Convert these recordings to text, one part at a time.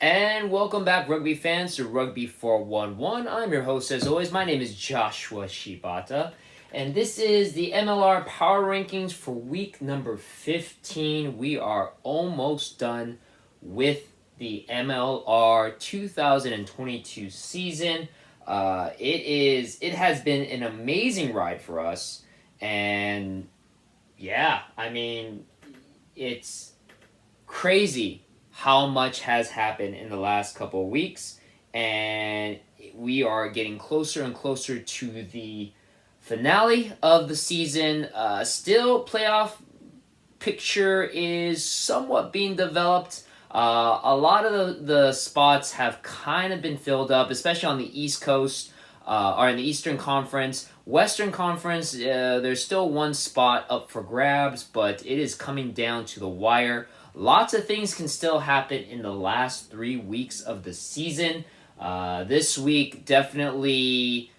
And welcome back, rugby fans, to Rugby 411. I'm your host, as always. My name is Joshua Shibata, and this is the MLR Power Rankings for week number 15. We are almost done with the MLR 2022 season. It has been an amazing ride for us, and yeah, it's crazy how much has happened in the last couple of weeks, and we are getting closer and closer to the finale of the season. Still, playoff picture is somewhat being developed. A lot of the spots have kind of been filled up, especially on the East Coast or in the Eastern Conference. Western Conference, there's still one spot up for grabs, but it is coming down to the wire. Lots of things can still happen in the last 3 weeks of the season. This week definitely,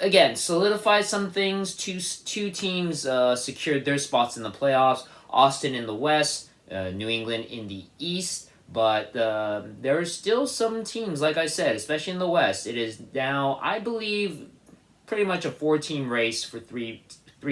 again, solidified some things. Two teams secured their spots in the playoffs. Austin in the West, New England in the East. But there are still some teams, like I said, especially in the West. It is now, I believe, pretty much a 4-team race for three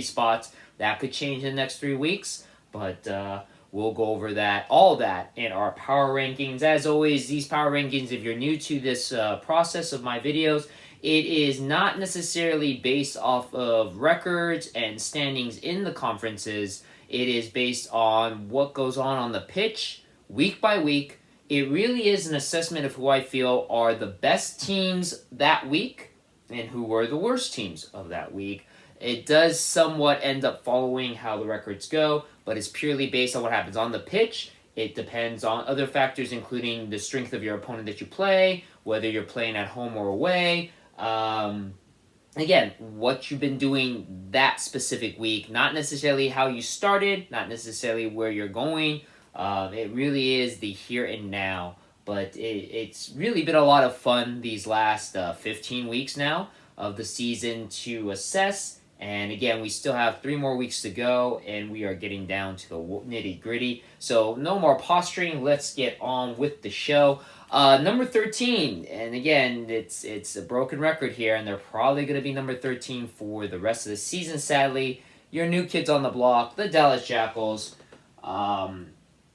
spots. That could change in the next 3 weeks, but we'll go over all that in our power rankings. As always, these power rankings, if you're new to this process of my videos, it is not necessarily based off of records and standings in the conferences. It is based on what goes on the pitch week by week. It really is an assessment of who I feel are the best teams that week and who were the worst teams of that week. It does somewhat end up following how the records go, but it's purely based on what happens on the pitch. It depends on other factors, including the strength of your opponent that you play, whether you're playing at home or away. Again, what you've been doing that specific week, not necessarily how you started, not necessarily where you're going. It really is the here and now. But it's really been a lot of fun these last 15 weeks now of the season to assess. And again, we still have 3 more weeks to go, and we are getting down to the nitty gritty. So no more posturing. Let's get on with the show. Number 13, and again, it's a broken record here, and they're probably going to be number 13 for the rest of the season, sadly. Your new kids on the block, the Dallas Jackals.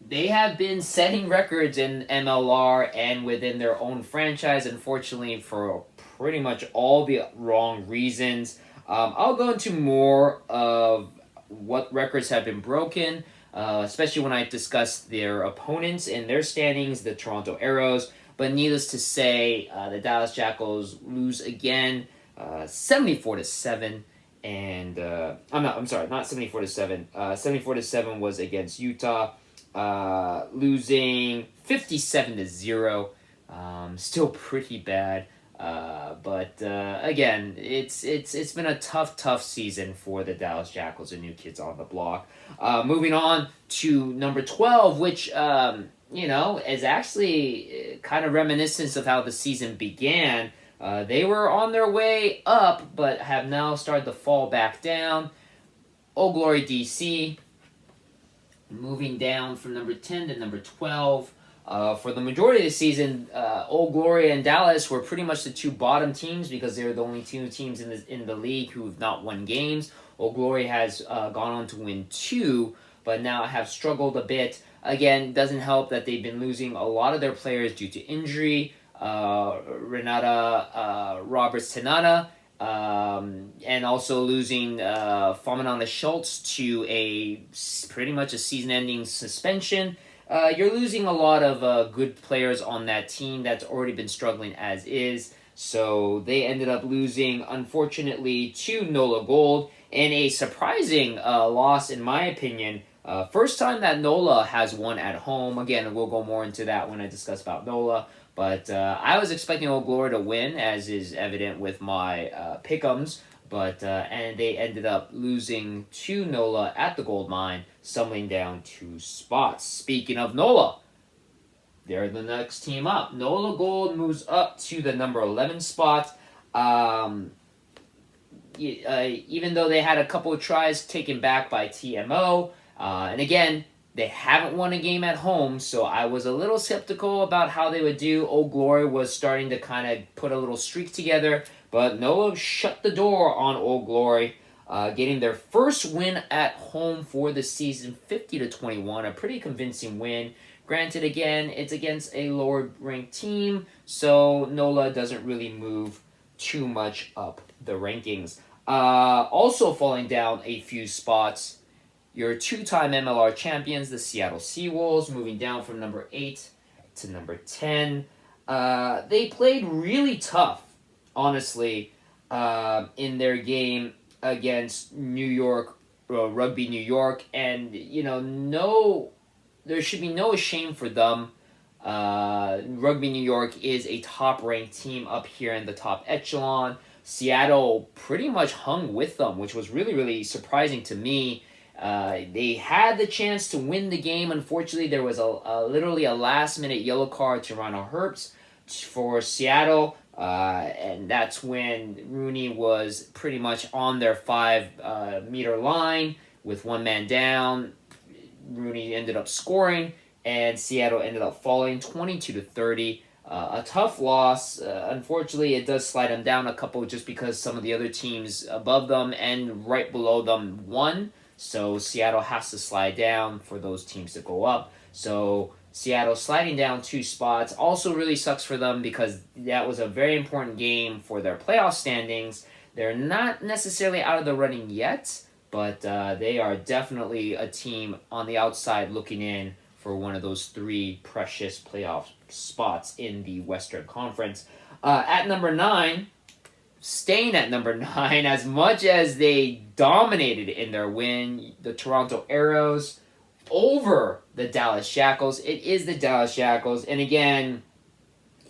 They have been setting records in MLR and within their own franchise, unfortunately, for pretty much all the wrong reasons. I'll go into more of what records have been broken, especially when I discuss their opponents and their standings, the Toronto Arrows. But needless to say, the Dallas Jackals lose again, 74-7. And I'm sorry, not 74-7. 74-7 was against Utah, losing 57-0. Still pretty bad. But again, it's been a tough season for the Dallas Jackals and new kids on the block. Moving on to number 12, which is actually kind of reminiscent of how the season began. They were on their way up, but have now started to fall back down. Old Glory DC, moving down from number 10 to number 12. For the majority of the season, Old Glory and Dallas were pretty much the 2 bottom teams because they were the only 2 teams in the league who have not won games. Old Glory has gone on to win 2, but now have struggled a bit. Again, doesn't help that they've been losing a lot of their players due to injury. Renata Roberts-Tanana, and also losing Famanana Schultz to pretty much a season-ending suspension. You're losing a lot of good players on that team that's already been struggling as is. So they ended up losing, unfortunately, to Nola Gold in a surprising loss, in my opinion. First time that Nola has won at home. Again, we'll go more into that when I discuss about Nola. But I was expecting Old Glory to win, as is evident with my pick'ems. But and they ended up losing to Nola at the gold mine, stumbling down 2 spots. Speaking of Nola, they're the next team up. Nola Gold moves up to the number 11 spot. Even though they had a couple of tries taken back by TMO, and again, They haven't won a game at home, so I was a little skeptical about how they would do. Old Glory was starting to kind of put a little streak together, but Nola shut the door on Old Glory, getting their first win at home for the season, 50-21, a pretty convincing win. Granted, again, it's against a lower-ranked team, so Nola doesn't really move too much up the rankings. Also falling down a few spots, your two-time MLR champions, the Seattle Seawolves, moving down from number 8 to number 10. They played really tough, honestly, in their game against New York, Rugby New York, and there should be no shame for them. Rugby New York is a top-ranked team up here in the top echelon. Seattle pretty much hung with them, which was really, really surprising to me. They had the chance to win the game. Unfortunately, there was literally a last-minute yellow card to Ronald Herbst for Seattle, and that's when Rooney was pretty much on their 5-meter line with one man down. Rooney ended up scoring, and Seattle ended up falling 22-30. A tough loss. Unfortunately, it does slide them down a couple just because some of the other teams above them and right below them won. So Seattle has to slide down for those teams to go up. So Seattle sliding down 2 spots also really sucks for them because that was a very important game for their playoff standings. They're not necessarily out of the running yet, but they are definitely a team on the outside looking in for one of those 3 precious playoff spots in the Western Conference. At number 9, staying at number 9, as much as they dominated in their win, the Toronto Arrows over the Dallas Shackles. It is the Dallas Shackles, and again,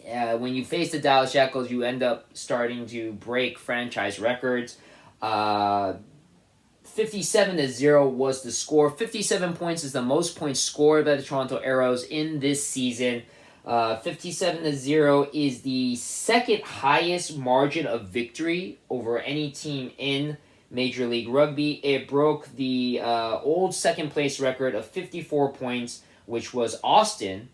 when you face the Dallas Shackles, you end up starting to break franchise records. 57-0 was the score. 57 points is the most points scored by the Toronto Arrows in this season. 57-0 is the second highest margin of victory over any team in Major League Rugby. It broke the old second place record of 54 points, which was Austin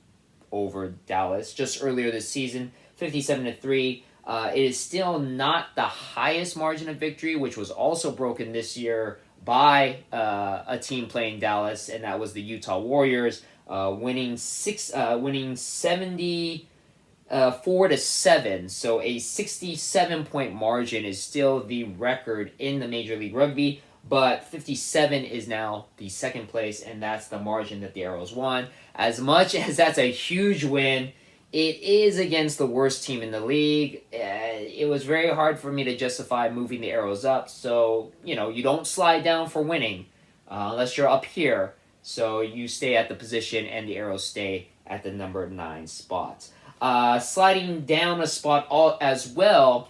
over Dallas just earlier this season, 57-3. It is still not the highest margin of victory, which was also broken this year by a team playing Dallas, and that was the Utah Warriors, winning 74-7. So a 67-point margin is still the record in the Major League Rugby, but 57 is now the second place, and that's the margin that the Arrows won. As much as that's a huge win, it is against the worst team in the league. It was very hard for me to justify moving the Arrows up. So, you don't slide down for winning unless you're up here. So you stay at the position and the Arrows stay at the number 9 spot. Sliding down a spot as well,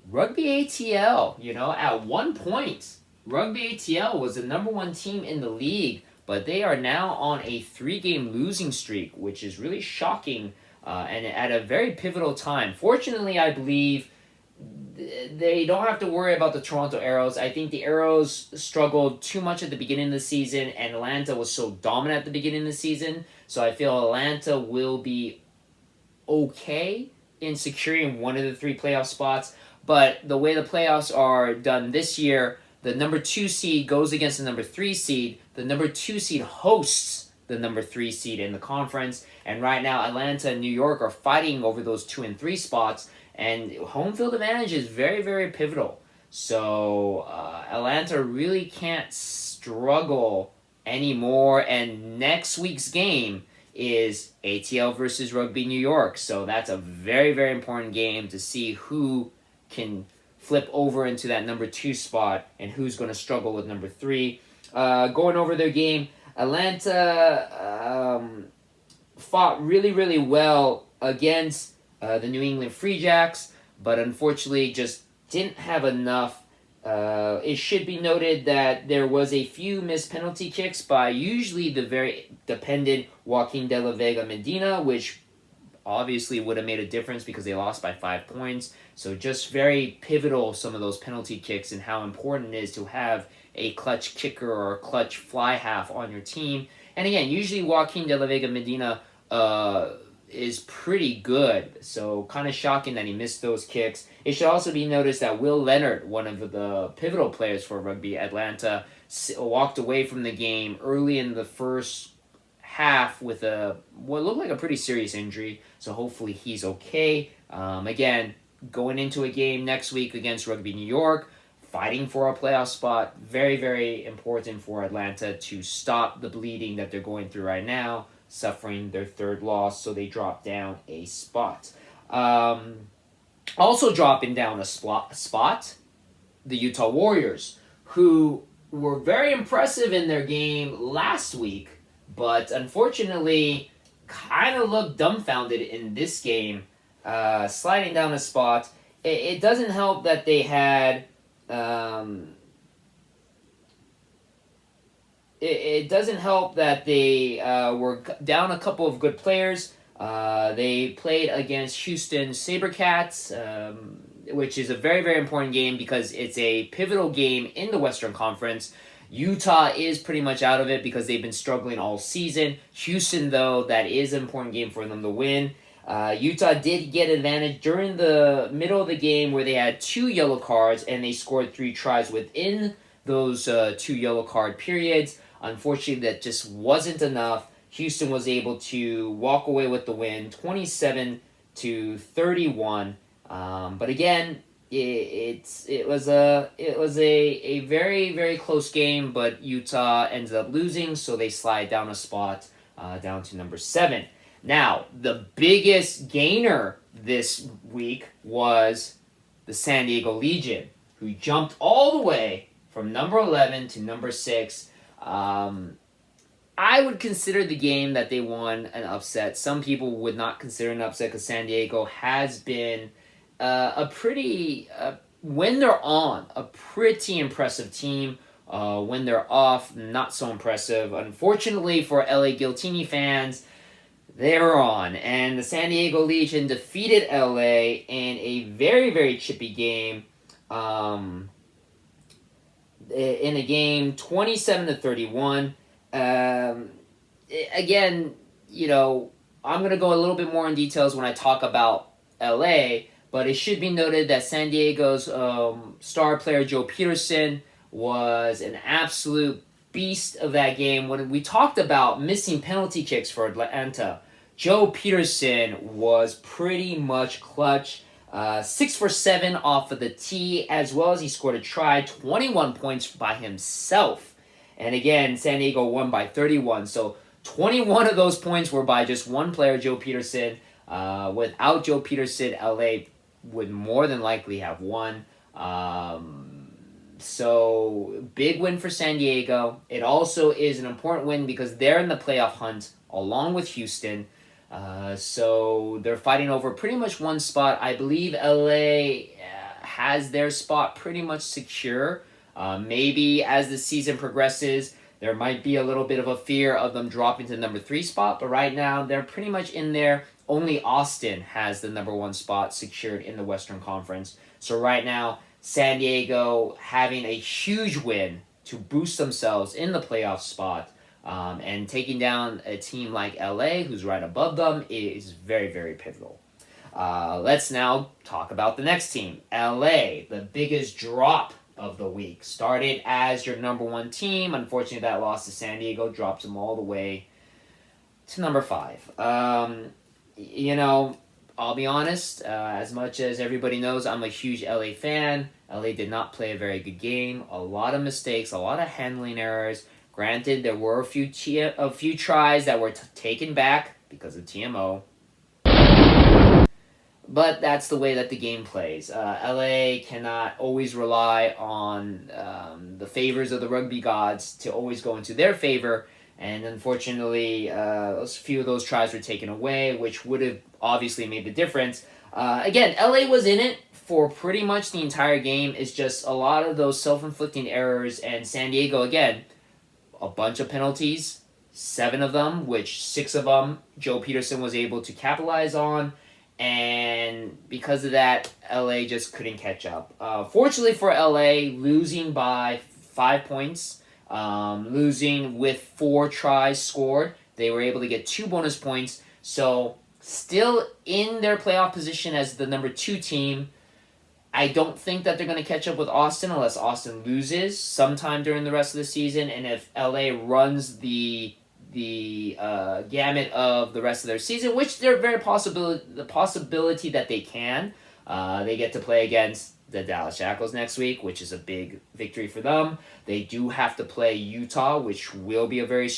Rugby Atl. At one point, Rugby Atl was the number 1 team in the league, but they are now on a 3-game losing streak, which is really shocking. And at a very pivotal time. Fortunately, I believe they don't have to worry about the Toronto Arrows. I think the Arrows struggled too much at the beginning of the season, and Atlanta was so dominant at the beginning of the season. So I feel Atlanta will be okay in securing one of the 3 playoff spots. But the way the playoffs are done this year, the number 2 seed goes against the number 3 seed. The number 2 seed hosts the number 3 seed in the conference, and right now Atlanta and New York are fighting over those 2 and 3 spots, and home field advantage is very, very pivotal. So Atlanta really can't struggle anymore, and next week's game is ATL versus Rugby New York, so that's a very, very important game to see who can flip over into that number 2 spot and who's going to struggle with number 3. Going over their game, Atlanta fought really, really well against the New England Free Jacks, but unfortunately just didn't have enough. It should be noted that there was a few missed penalty kicks by usually the very dependent Joaquin de la Vega Medina, which obviously would have made a difference because they lost by 5 points. So just very pivotal, some of those penalty kicks, and how important it is to have a clutch kicker or a clutch fly half on your team. And again, usually Joaquin de la Vega Medina is pretty good. So kind of shocking that he missed those kicks. It should also be noticed that Will Leonard, one of the pivotal players for Rugby Atlanta, walked away from the game early in the first half with what looked like a pretty serious injury. So hopefully he's okay. Again, going into a game next week against Rugby New York, fighting for a playoff spot. Very, very important for Atlanta to stop the bleeding that they're going through right now, suffering their third loss, so they drop down a spot. Also dropping down a spot, the Utah Warriors, who were very impressive in their game last week, but unfortunately kind of looked dumbfounded in this game, sliding down a spot. It doesn't help that they had... it doesn't help that they were down a couple of good players. They played against Houston SaberCats, which is a very, very important game because it's a pivotal game in the Western Conference. Utah is pretty much out of it because they've been struggling all season. Houston, though, that is an important game for them to win. Utah did get advantage during the middle of the game where they had 2 yellow cards and they scored 3 tries within those 2 yellow card periods. Unfortunately, that just wasn't enough. Houston was able to walk away with the win, 27-31. But again, it was a very, very close game, but Utah ended up losing, so they slide down a spot down to number 7. Now, the biggest gainer this week was the San Diego Legion, who jumped all the way from number 11 to number 6. I would consider the game that they won an upset. Some people would not consider an upset because San Diego has been when they're on, a pretty impressive team. When they're off, not so impressive. Unfortunately for LA Giltini fans, they're on. And the San Diego Legion defeated LA in a very, very chippy game. In a game 27-31. Again, I'm going to go a little bit more in details when I talk about LA, but it should be noted that San Diego's star player Joe Peterson was an absolute beast of that game. When we talked about missing penalty kicks for Atlanta, Joe Peterson was pretty much clutch. 6 for 7 off of the tee, as well as he scored a try, 21 points by himself. And again, San Diego won by 31. So 21 of those points were by just one player, Joe Peterson. Without Joe Peterson, LA would more than likely have won. So big win for San Diego. It also is an important win because they're in the playoff hunt along with Houston. So they're fighting over pretty much one spot. I believe LA has their spot pretty much secure. Maybe as the season progresses, there might be a little bit of a fear of them dropping to the number 3 spot, but right now they're pretty much in there. Only Austin has the number 1 spot secured in the Western Conference. So right now, San Diego having a huge win to boost themselves in the playoff spot. And taking down a team like LA, who's right above them, is very, very pivotal. Let's now talk about the next team. LA, the biggest drop of the week. Started as your number 1 team. Unfortunately, that loss to San Diego drops them all the way to number 5. I'll be honest, as much as everybody knows, I'm a huge LA fan. LA did not play a very good game. A lot of mistakes, a lot of handling errors. Granted, there were a few tries that were taken back because of TMO. But that's the way that the game plays. LA cannot always rely on the favors of the rugby gods to always go into their favor. And unfortunately, a few of those tries were taken away, which would have obviously made the difference. Again, LA was in it for pretty much the entire game. It's just a lot of those self-inflicting errors. And San Diego, again, a bunch of penalties, 7 of them, which 6 of them Joe Peterson was able to capitalize on. And because of that, LA just couldn't catch up. Fortunately for LA, losing by 5 points Losing with 4 tries scored, they were able to get 2 bonus points. So still in their playoff position as the number 2 team. I don't think that they're going to catch up with Austin unless Austin loses sometime during the rest of the season, and if LA runs the gamut of the rest of their season, which they're the possibility that they can. They get to play against the Dallas Jackals next week, which is a big victory for them. They do have to play Utah, which will be a very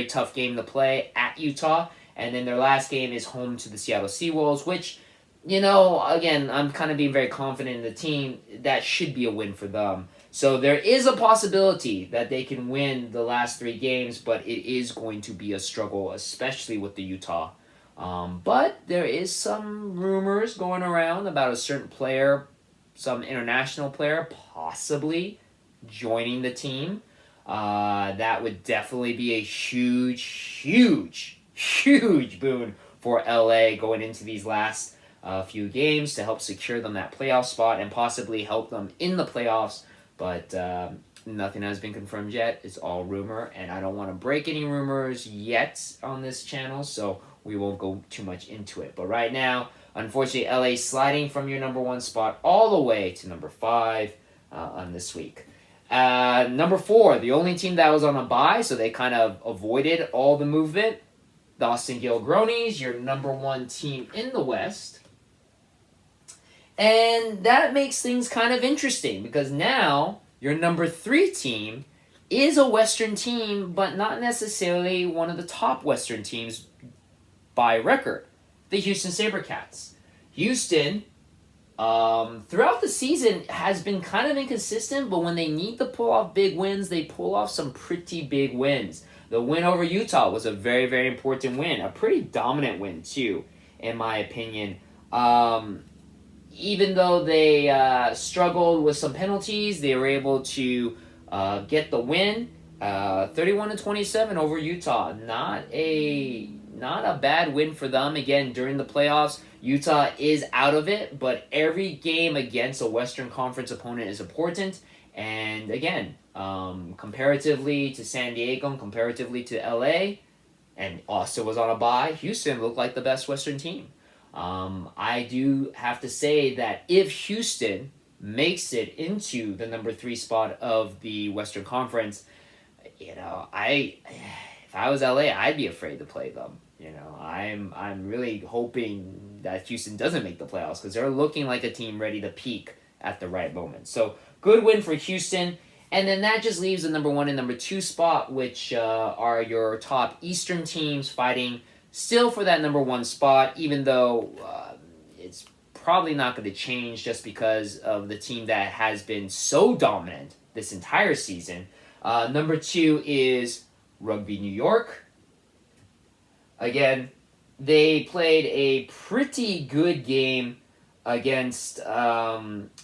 tough game to play at Utah. And then their last game is home to the Seattle Seawolves, which, again, I'm kind of being very confident in the team. That should be a win for them. So there is a possibility that they can win the last 3 games, but it is going to be a struggle, especially with the Utah. But there is some rumors going around about a certain player, some international player, possibly joining the team. That would definitely be a huge boon for LA going into these last few games to help secure them that playoff spot and possibly help them in the playoffs. But nothing has been confirmed yet. It's all rumor, and I don't want to break any rumors yet on this channel, so we won't go too much into it. But right now, unfortunately, LA sliding from your number 1 spot all the way to number 5 on this week. Number 4, the only team that was on a bye, so they kind of avoided all the movement. The Austin Gilgronis, your number 1 team in the West. And that makes things kind of interesting because now your number 3 team is a Western team, but not necessarily one of the top Western teams by record. The Houston SaberCats. Houston, throughout the season, has been kind of inconsistent, but when they need to pull off big wins, they pull off some pretty big wins. The win over Utah was a very, very important win. A pretty dominant win, too, in my opinion. Even though they struggled with some penalties, they were able to get the win, 31-27 over Utah. Not a bad win for them. Again, during the playoffs, Utah is out of it, but every game against a Western Conference opponent is important. And again, comparatively to San Diego, comparatively to LA, and Austin was on a bye, Houston looked like the best Western team. I do have to say that if Houston makes it into the number 3 spot of the Western Conference, if I was LA, I'd be afraid to play them. I'm really hoping that Houston doesn't make the playoffs because they're looking like a team ready to peak at the right moment. So good win for Houston. And then that just leaves the number 1 and number 2 spot, which are your top Eastern teams fighting still for that number 1 spot, even though it's probably not going to change just because of the team that has been so dominant this entire season. Number 2 is Rugby New York. Again, they played a pretty good game against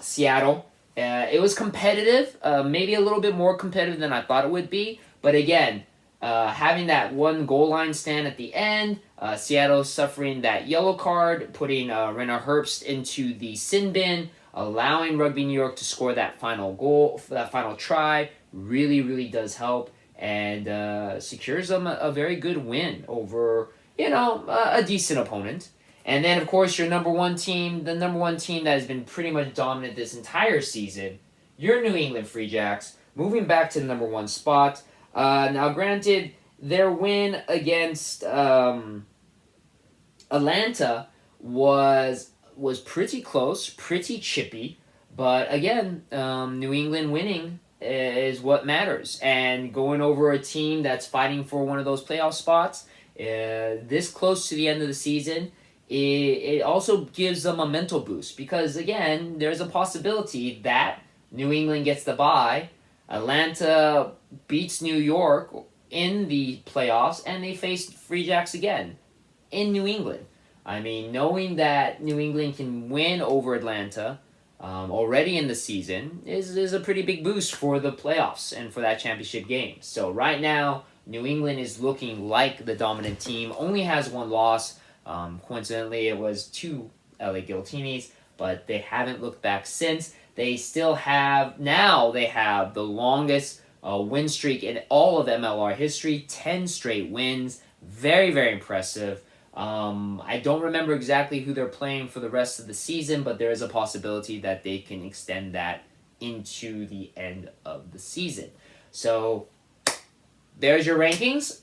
Seattle. It was competitive, maybe a little bit more competitive than I thought it would be, but again, having that 1 goal line stand at the end, Seattle suffering that yellow card, putting Renner Herbst into the sin bin, allowing Rugby New York to score that final goal, that final try, really, really does help and secures them a very good win over, a decent opponent. And then, of course, your number 1 team, the number 1 team that has been pretty much dominant this entire season, your New England Free Jacks, moving back to the number 1 spot. Now, granted, their win against Atlanta was pretty close, pretty chippy, but again, New England winning is what matters. And going over a team that's fighting for one of those playoff spots, this close to the end of the season, it also gives them a mental boost because, again, there's a possibility that New England gets the bye, Atlanta beats New York in the playoffs, and they face Free Jacks again in New England. I mean, knowing that New England can win over Atlanta already in the season is a pretty big boost for the playoffs and for that championship game. So right now, New England is looking like the dominant team, only has 1 loss. Coincidentally, it was 2 LA Guillotinis, but they haven't looked back since. They have the longest win streak in all of MLR history, 10 straight wins. Very, very impressive. I don't remember exactly who they're playing for the rest of the season, but there is a possibility that they can extend that into the end of the season. So there's your rankings.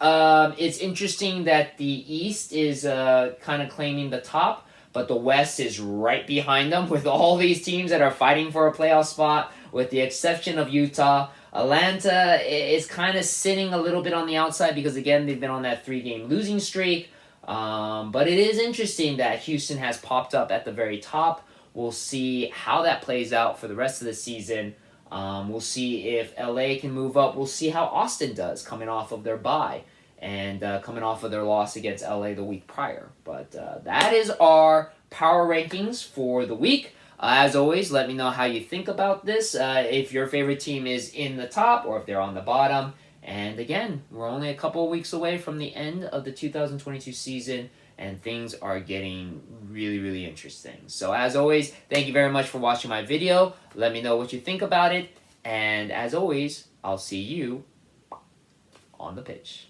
It's interesting that the East is kind of claiming the top, but the West is right behind them with all these teams that are fighting for a playoff spot, with the exception of Utah. Atlanta is kind of sitting a little bit on the outside because, again, they've been on that 3-game losing streak. But it is interesting that Houston has popped up at the very top. We'll see how that plays out for the rest of the season. We'll see if LA can move up. We'll see how Austin does coming off of their bye and coming off of their loss against LA the week prior. But that is our power rankings for the week. As always, let me know how you think about this. If your favorite team is in the top or if they're on the bottom. And again, we're only a couple of weeks away from the end of the 2022 season, and things are getting really, really interesting. So as always, thank you very much for watching my video. Let me know what you think about it. And as always, I'll see you on the pitch.